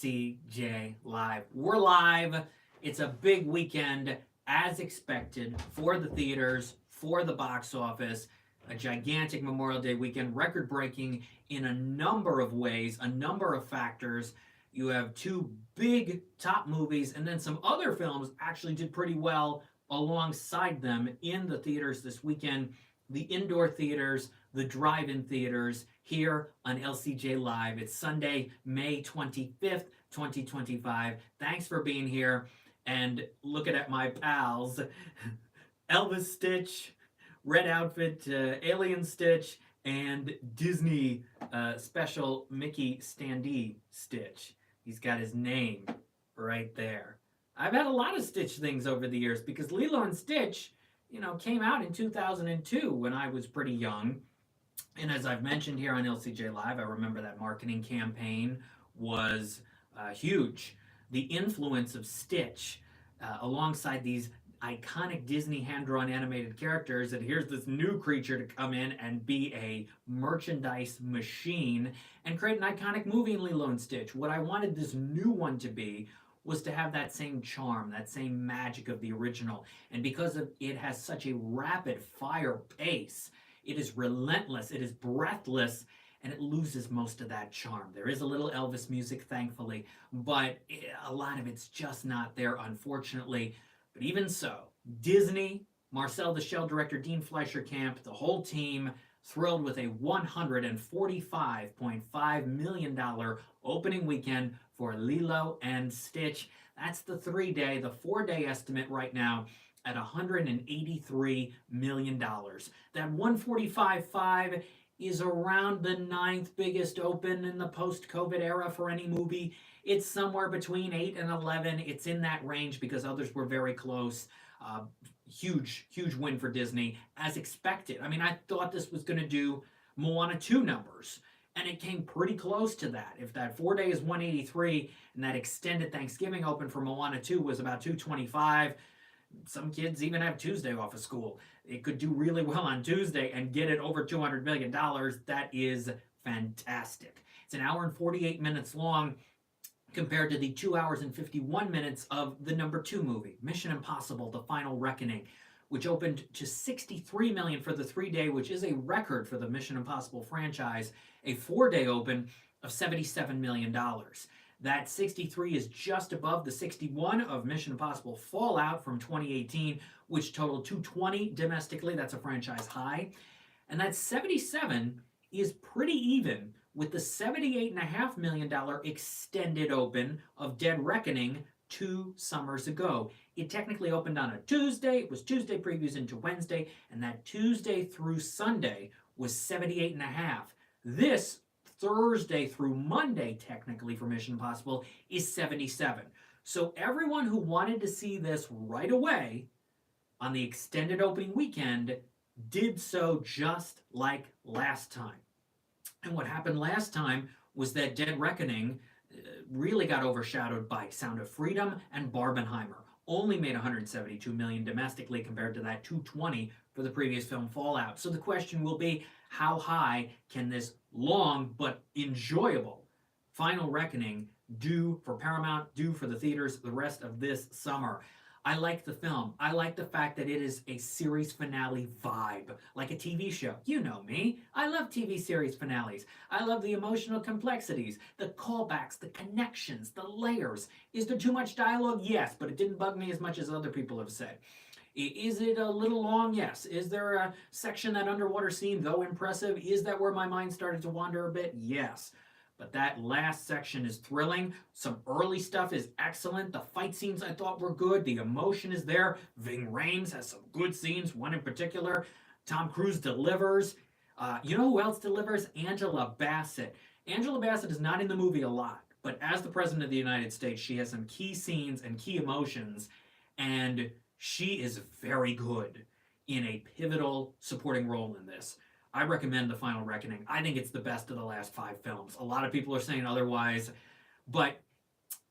LCJ Live. We're live. It's a big weekend, as expected, for the theaters, for the box office. A gigantic Memorial Day weekend, record breaking in a number of ways, a number of factors. You have two big top movies, and then some other films actually did pretty well alongside them in the theaters this weekend. The indoor theaters, the drive-in theaters here on LCJ Live. It's Sunday, May 25th, 2025. Thanks for being here and looking at my pals. Elvis Stitch, Red Outfit, Alien Stitch, and Disney special Mickey standee Stitch. He's got his name right there. I've had a lot of Stitch things over the years because Lilo and Stitch, came out in 2002 when I was pretty young. And as I've mentioned here on LCJ Live, I remember that marketing campaign was huge. The influence of Stitch alongside these iconic Disney hand-drawn animated characters, and here's this new creature to come in and be a merchandise machine and create an iconic movie in Lilo and Stitch. What I wanted this new one to be was to have that same charm, that same magic of the original. And because it has such a rapid fire pace, it is relentless, it is breathless, and it loses most of that charm. There is a little Elvis music, thankfully, but a lot of it's just not there, unfortunately. But even so, Disney, Marcel the Shell director, Dean Fleischer Camp, the whole team, thrilled with a $145.5 million opening weekend for Lilo and Stitch. That's the 4-day estimate right now at $183 million. That 145.5 is around the 9th biggest open in the post-COVID era for any movie. It's somewhere between 8 and 11. It's in that range because others were very close. Huge win for Disney, as expected. I mean, I thought this was going to do Moana 2 numbers, and it came pretty close to that. If that 4-day is 183 and that extended Thanksgiving open for Moana 2 was about 225, some kids even have Tuesday off of school. It could do really well on Tuesday and get it over $200 million. That is fantastic. It's an hour and 48 minutes long compared to the 2 hours and 51 minutes of the number 2 movie, Mission Impossible: The Final Reckoning, which opened to $63 million for the 3-day, which is a record for the Mission Impossible franchise, a 4-day open of $77 million. That 63 is just above the 61 of Mission Impossible Fallout from 2018, which totaled 220 domestically. That's a franchise high. And that 77 is pretty even with the $78.5 million extended open of Dead Reckoning 2 summers ago. It technically opened on a Tuesday. It was Tuesday previews into Wednesday, and that Tuesday through Sunday was $78.5. This Thursday through Monday, technically, for Mission Impossible, is $77. So everyone who wanted to see this right away on the extended opening weekend did so just like last time. And what happened last time was that Dead Reckoning really got overshadowed by Sound of Freedom and Barbenheimer. Only made $172 million domestically compared to that $220 for the previous film Fallout. So the question will be, how high can this long but enjoyable Final Reckoning do for Paramount, do for the theaters the rest of this summer? I like the film. I like the fact that it is a series finale vibe, like a TV show. You know me. I love TV series finales. I love the emotional complexities, the callbacks, the connections, the layers. Is there too much dialogue? Yes, but it didn't bug me as much as other people have said. Is it a little long? Yes. Is there a section, that underwater scene, though impressive, is that where my mind started to wander a bit? Yes. But that last section is thrilling. Some early stuff is excellent. The fight scenes I thought were good. The emotion is there. Ving Rhames has some good scenes, one in particular. Tom Cruise delivers. You know who else delivers? Angela Bassett. Angela Bassett is not in the movie a lot, but as the President of the United States, she has some key scenes and key emotions, and she is very good in a pivotal supporting role in this. I recommend The Final Reckoning. I think it's the best of the last 5 films. A lot of people are saying otherwise, but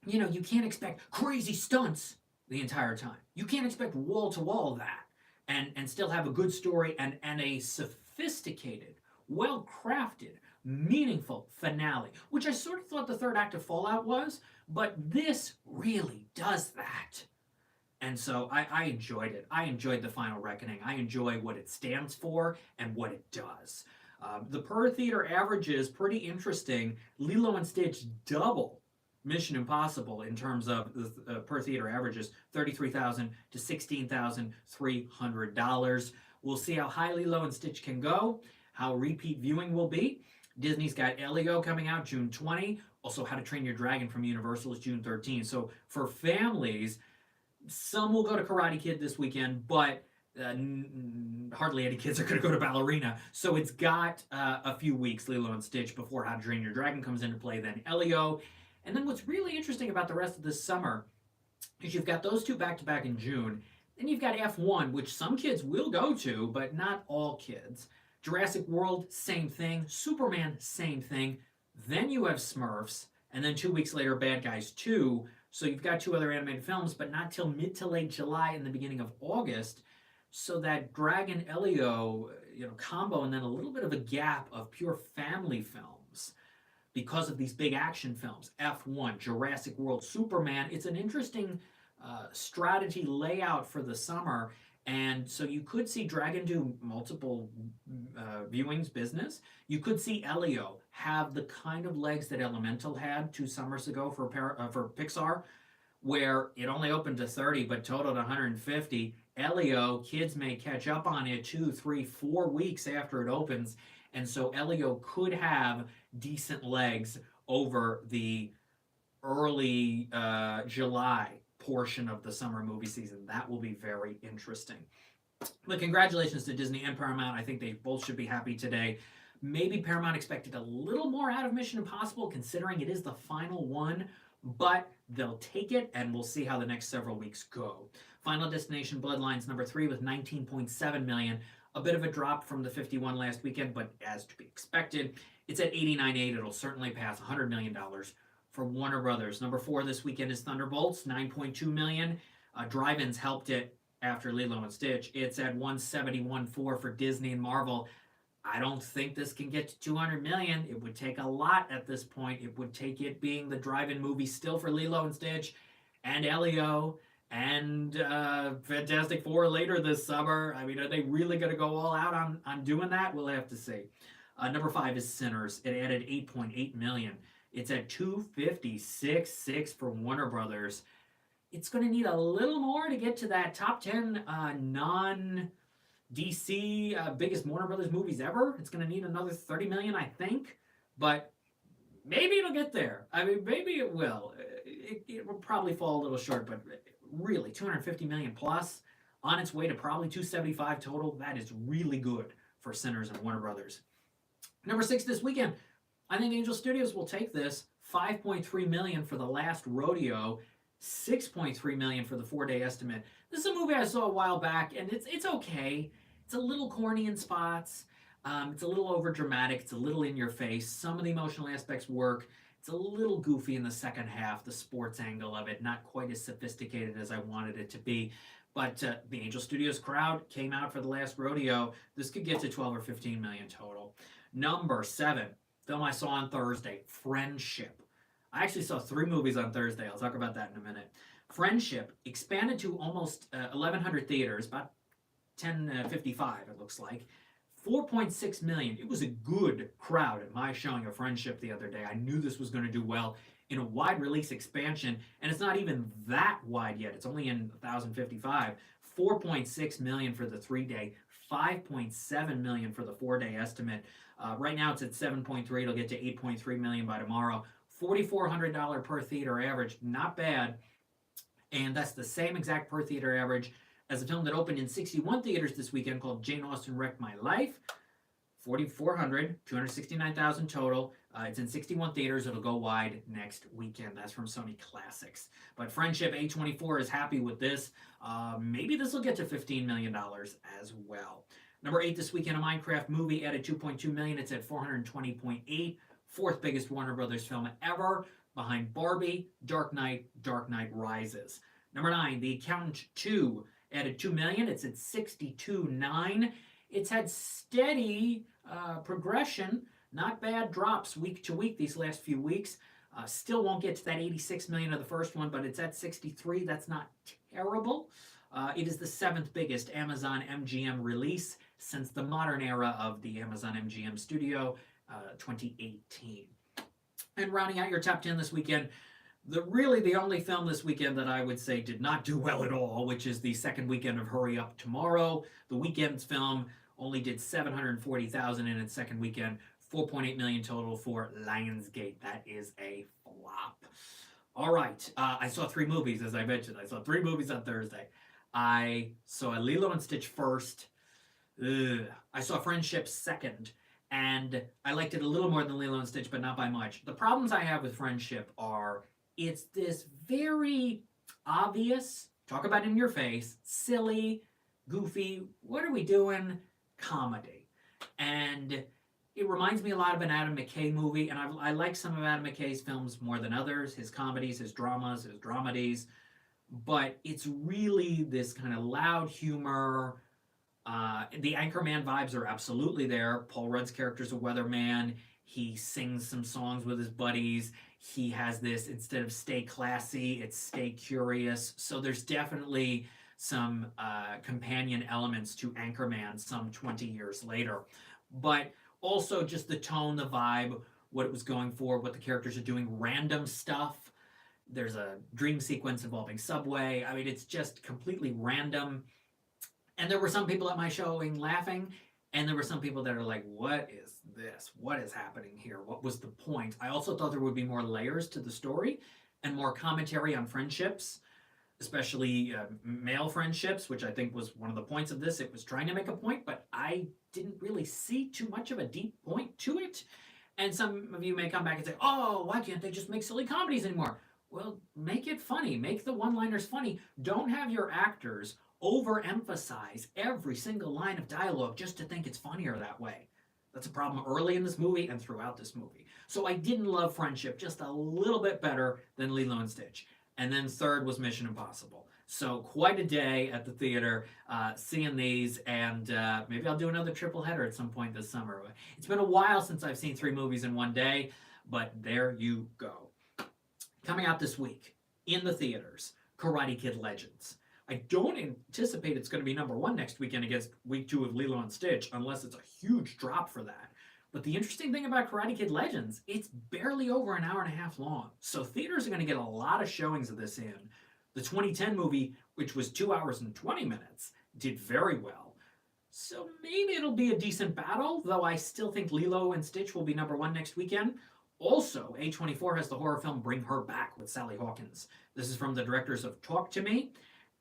you can't expect crazy stunts the entire time. You can't expect wall-to-wall that and still have a good story and a sophisticated, well-crafted, meaningful finale, which I sort of thought the third act of Fallout was, but this really does that. And so I enjoyed it. I enjoyed the final reckoning. I enjoy what it stands for and what it does. The per theater average is pretty interesting. Lilo and Stitch double Mission Impossible in terms of the per theater averages, $33,000 to $16,300. We'll see how high Lilo and Stitch can go, how repeat viewing will be. Disney's got Elio coming out June 20. Also, How to Train Your Dragon from Universal is June 13. So for families, some will go to Karate Kid this weekend, but hardly any kids are going to go to Ballerina. So it's got a few weeks, Lilo and Stitch, before How to Train Your Dragon comes into play, then Elio. And then what's really interesting about the rest of this summer is you've got those two back to back in June. Then you've got F1, which some kids will go to, but not all kids. Jurassic World, same thing. Superman, same thing. Then you have Smurfs, and then 2 weeks later, Bad Guys 2. So you've got two other animated films, but not till mid to late July and the beginning of August. So that Dragon Elio, combo, and then a little bit of a gap of pure family films because of these big action films. F1, Jurassic World, Superman. It's an interesting strategy layout for the summer. And so you could see Dragon do multiple viewings business. You could see Elio have the kind of legs that Elemental had 2 summers ago for Pixar, where it only opened to 30 but totaled 150. Elio, kids may catch up on it 2, 3, 4 weeks after it opens. And so Elio could have decent legs over the early July portion of the summer movie season. That will be very interesting. But congratulations to Disney and Paramount. I think they both should be happy today. Maybe Paramount expected a little more out of Mission Impossible, considering it is the final one, but they'll take it, and we'll see how the next several weeks go. Final Destination Bloodlines number 3 with 19.7 million. A bit of a drop from the 51 last weekend, but as to be expected. It's at 89.8. It'll certainly pass $100 million for Warner Brothers. Number 4 this weekend is Thunderbolts, 9.2 million. Drive-ins helped it after Lilo and Stitch. It's at 171.4 for Disney and Marvel. I don't think this can get to 200 million. It would take a lot at this point. It would take it being the drive-in movie still for Lilo and Stitch and Elio and Fantastic Four later this summer. I mean, are they really going to go all out on doing that? We'll have to see. Number 5 is Sinners. It added 8.8 million. It's at 256.6 for Warner Brothers. It's going to need a little more to get to that top 10 non-DC biggest Warner Brothers movies ever. It's going to need another 30 million, I think. But maybe it'll get there. I mean, maybe it will. It will probably fall a little short, but really, 250 million plus, on its way to probably 275 total. That is really good for Sinners and Warner Brothers. Number 6 this weekend. I think Angel Studios will take this. 5.3 million for The Last Rodeo, 6.3 million for the 4-day estimate. This is a movie I saw a while back, and it's okay. It's a little corny in spots. It's a little over dramatic. It's a little in your face. Some of the emotional aspects work. It's a little goofy in the second half, the sports angle of it, not quite as sophisticated as I wanted it to be. But the Angel Studios crowd came out for The Last Rodeo. This could get to 12 or 15 million total. Number 7. Film I saw on Thursday, Friendship. I actually saw 3 movies on Thursday. I'll talk about that in a minute. Friendship expanded to almost 1,100 theaters, about 10:55 it looks like. 4.6 million. It was a good crowd at my showing of Friendship the other day. I knew this was going to do well in a wide release expansion, and it's not even that wide yet. It's only in 1,055. 4.6 million for the 3-day, 5.7 million for the 4-day estimate. Right now it's at 7.3. It'll get to 8.3 million by tomorrow. $4,400 per theater average, not bad. And that's the same exact per theater average as a film that opened in 61 theaters this weekend called Jane Austen Wrecked My Life. 4,400, 269,000 total. It's in 61 theaters. It'll go wide next weekend. That's from Sony Classics. But Friendship, A24 is happy with this. Maybe this will get to $15 million as well. Number 8 this weekend, a Minecraft movie added 2.2 million. It's at 420.8. 4th biggest Warner Brothers film ever, behind Barbie, Dark Knight Rises. Number 9, The Accountant 2 added 2 million. It's at 62.9. It's had steady progression. Not bad drops week to week these last few weeks. Still won't get to that 86 million of the first one, but it's at 63. That's not terrible. It is the seventh biggest Amazon MGM release since the modern era of the Amazon MGM studio, 2018. And rounding out your top 10 this weekend, really the only film this weekend that I would say did not do well at all, which is the second weekend of Hurry Up Tomorrow. The weekend's film only did 740,000 in its second weekend, 4.8 million total for Lionsgate. That is a flop. All right, I saw three movies, as I mentioned. I saw three movies on Thursday. I saw Lilo and Stitch first. I saw Friendship second, and I liked it a little more than Lilo and Stitch, but not by much. The problems I have with Friendship are it's this very obvious, talk about it in your face, silly, goofy, what are we doing comedy. And it reminds me a lot of an Adam McKay movie, and I like some of Adam McKay's films more than others, his comedies, his dramas, his dramedies, but it's really this kind of loud humor. The Anchorman vibes are absolutely there. Paul Rudd's character's a weatherman. He sings some songs with his buddies. He has this, instead of stay classy, it's stay curious. So there's definitely some companion elements to Anchorman some 20 years later. But also just the tone, the vibe, what it was going for, what the characters are doing, random stuff. There's a dream sequence involving Subway. I mean, it's just completely random. And there were some people at my showing laughing, and there were some people that are like, what is this? What is happening here? What was the point? I also thought there would be more layers to the story and more commentary on friendships, especially male friendships, which I think was one of the points of this. It was trying to make a point, but I didn't really see too much of a deep point to it. And some of you may come back and say, oh, why can't they just make silly comedies anymore? Well, make it funny. Make the one-liners funny. Don't have your actors overemphasize every single line of dialogue just to think it's funnier that way. That's a problem early in this movie and throughout this movie. So I didn't love Friendship just a little bit better than Lilo and Stitch. And then third was Mission Impossible. So quite a day at the theater seeing these, and maybe I'll do another triple header at some point this summer. It's been a while since I've seen three movies in one day, but there you go. Coming out this week in the theaters, Karate Kid Legends. I don't anticipate it's going to be number one next weekend against week 2 of Lilo and Stitch, unless it's a huge drop for that. But the interesting thing about Karate Kid Legends, it's barely over an hour and a half long. So theaters are going to get a lot of showings of this in. The 2010 movie, which was 2 hours and 20 minutes, did very well. So maybe it'll be a decent battle, though I still think Lilo and Stitch will be number one next weekend. Also, A24 has the horror film Bring Her Back with Sally Hawkins. This is from the directors of Talk to Me,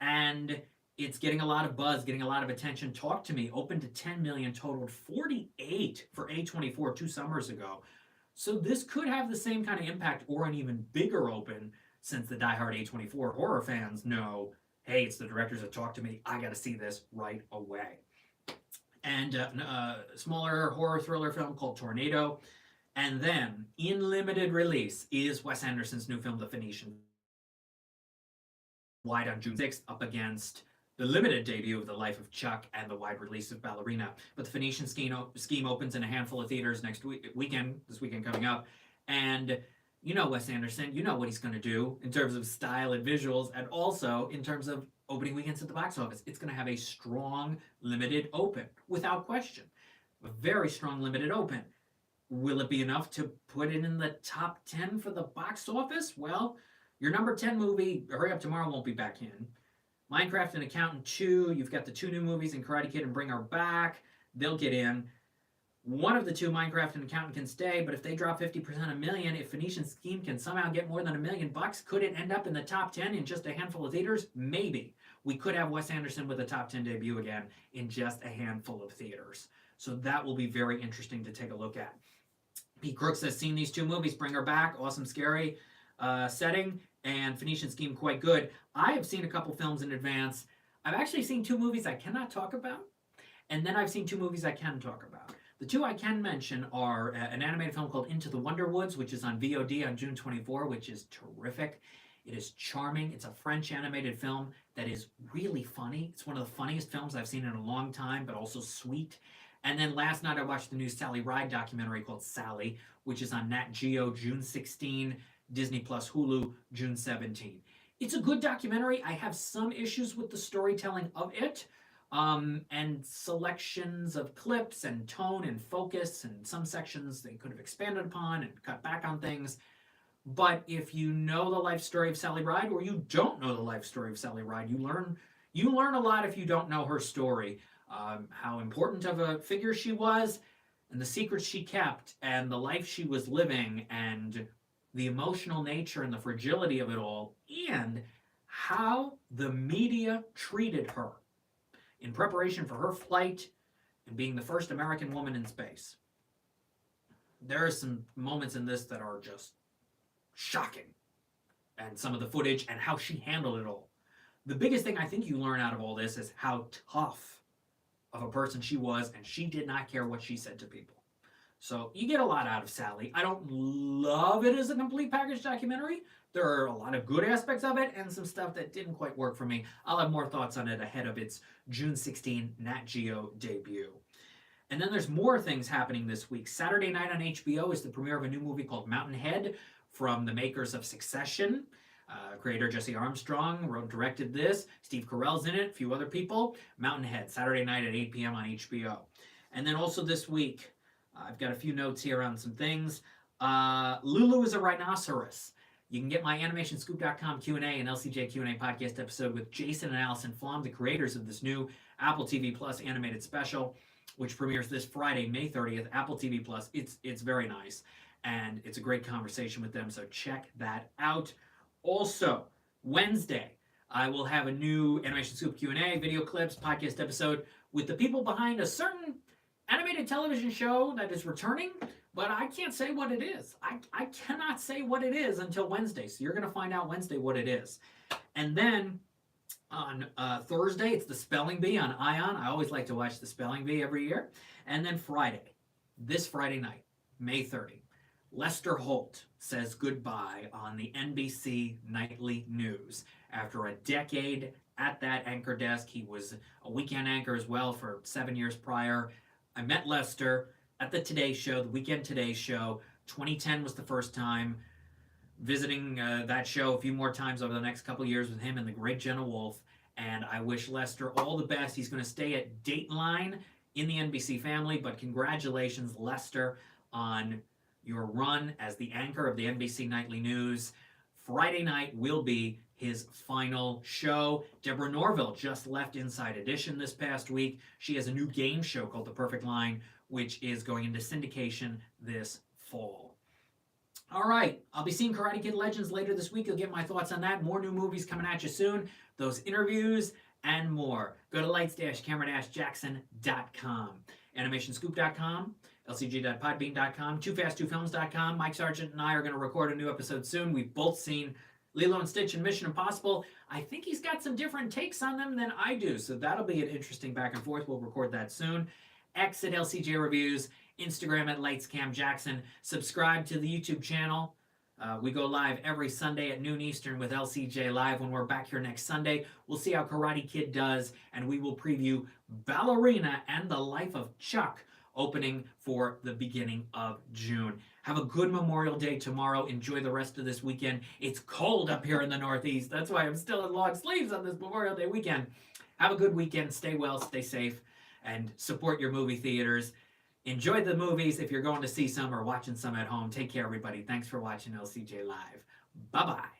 and it's getting a lot of buzz, getting a lot of attention. Talk to Me opened to 10 million, totaled 48 for A24 2 summers ago. So this could have the same kind of impact or an even bigger open, since the diehard A24 horror fans know, hey, it's the directors that Talk to Me. I got to see this right away. And a smaller horror thriller film called Tornado. And then, in limited release, is Wes Anderson's new film, The Phoenician, wide on June 6th, up against the limited debut of The Life of Chuck and the wide release of Ballerina. But The Phoenician scheme opens in a handful of theaters this weekend coming up. And you know Wes Anderson, you know what he's going to do in terms of style and visuals, and also in terms of opening weekends at the box office. It's going to have a strong limited open, without question. A very strong limited open. Will it be enough to put it in the top 10 for the box office? Well, your number 10 movie, Hurry Up Tomorrow, won't be back in. Minecraft and Accountant 2, you've got the two new movies in Karate Kid and Bring Her Back. They'll get in. One of the two, Minecraft and Accountant, can stay, but if they drop 50% $1 million, if Phoenician Scheme can somehow get more than $1 million, could it end up in the top 10 in just a handful of theaters? Maybe. We could have Wes Anderson with a top 10 debut again in just a handful of theaters. So that will be very interesting to take a look at. Pete Crooks has seen these two movies, Bring Her Back, awesome, scary setting, and Phoenician Scheme, quite good. I have seen a couple films in advance. I've actually seen two movies I cannot talk about, and then I've seen two movies I can talk about. The two I can mention are an animated film called Into the Wonder Woods, which is on VOD on June 24, which is terrific. It is charming. It's a French animated film that is really funny. It's one of the funniest films I've seen in a long time, but also sweet. And then last night I watched the new Sally Ride documentary called Sally, which is on Nat Geo June 16, Disney Plus Hulu June 17. It's a good documentary. I have some issues with the storytelling of it, and selections of clips and tone and focus, and some sections they could have expanded upon and cut back on things. But if you know the life story of Sally Ride, or you don't know the life story of Sally Ride, you learn a lot if you don't know her story. How important of a figure she was, and the secrets she kept, and the life she was living, and the emotional nature and the fragility of it all, and how the media treated her in preparation for her flight and being the first American woman in space. There are some moments in this that are just shocking, and some of the footage and how she handled it all. The biggest thing I think you learn out of all this is how tough of a person she was, and she did not care what she said to people. So you get a lot out of Sally. I don't love it as a complete package documentary. There are a lot of good aspects of it and some stuff that didn't quite work for me. I'll have more thoughts on it ahead of its June 16 Nat Geo debut. And then there's more things happening this week. Saturday night on HBO is the premiere of a new movie called Mountainhead from the makers of Succession. Creator Jesse Armstrong wrote and directed this. Steve Carell's in it, a few other people. Mountainhead, Saturday night at 8 p.m. on HBO. And then also this week, I've got a few notes here on some things. Lulu is a rhinoceros. You can get my animationscoop.com Q&A and LCJ Q&A podcast episode with Jason and Allison Flom, the creators of this new Apple TV Plus animated special, which premieres this Friday, May 30th, Apple TV Plus. It's very nice, and it's a great conversation with them, so check that out. Also, Wednesday, I will have a new Animation Scoop Q&A, video clips, podcast episode with the people behind a certain animated television show that is returning, but I can't say what it is. I cannot say what it is until Wednesday, so you're going to find out Wednesday what it is. And then on Thursday, it's the Spelling Bee on Ion. I always like to watch the Spelling Bee every year. And then Friday, this Friday night, May 30, Lester Holt says goodbye on the NBC Nightly News. After a decade at that anchor desk, he was a weekend anchor as well for 7 years prior. I met Lester at the Today Show, the Weekend Today Show. 2010 was the first time. Visiting that show a few more times over the next couple of years with him and the great Jenna Wolfe. And I wish Lester all the best. He's going to stay at Dateline in the NBC family, but congratulations, Lester, on your run as the anchor of the NBC Nightly News. Friday night will be his final show. Deborah Norville just left Inside Edition this past week. She has a new game show called The Perfect Line, which is going into syndication this fall. All right, I'll be seeing Karate Kid Legends later this week. You'll get my thoughts on that. More new movies coming at you soon. Those interviews and more. Go to lights-camera-jackson.com. Animationscoop.com. LCJ.podbean.com, TooFast2Films.com. Mike Sargent and I are going to record a new episode soon. We've both seen Lilo and Stitch and Mission Impossible. I think he's got some different takes on them than I do, so that'll be an interesting back and forth. We'll record that soon. X at LCJ Reviews, Instagram at LightsCamJackson. Subscribe to the YouTube channel. We go live every Sunday at noon Eastern with LCJ Live. When we're back here next Sunday, we'll see how Karate Kid does, and we will preview Ballerina and the Life of Chuck, opening for the beginning of June. Have a good Memorial Day tomorrow. Enjoy the rest of this weekend. It's cold up here in the Northeast. That's why I'm still in long sleeves on this Memorial Day weekend. Have a good weekend. Stay well, stay safe, and support your movie theaters. Enjoy the movies if you're going to see some or watching some at home. Take care, everybody. Thanks for watching LCJ Live. Bye-bye.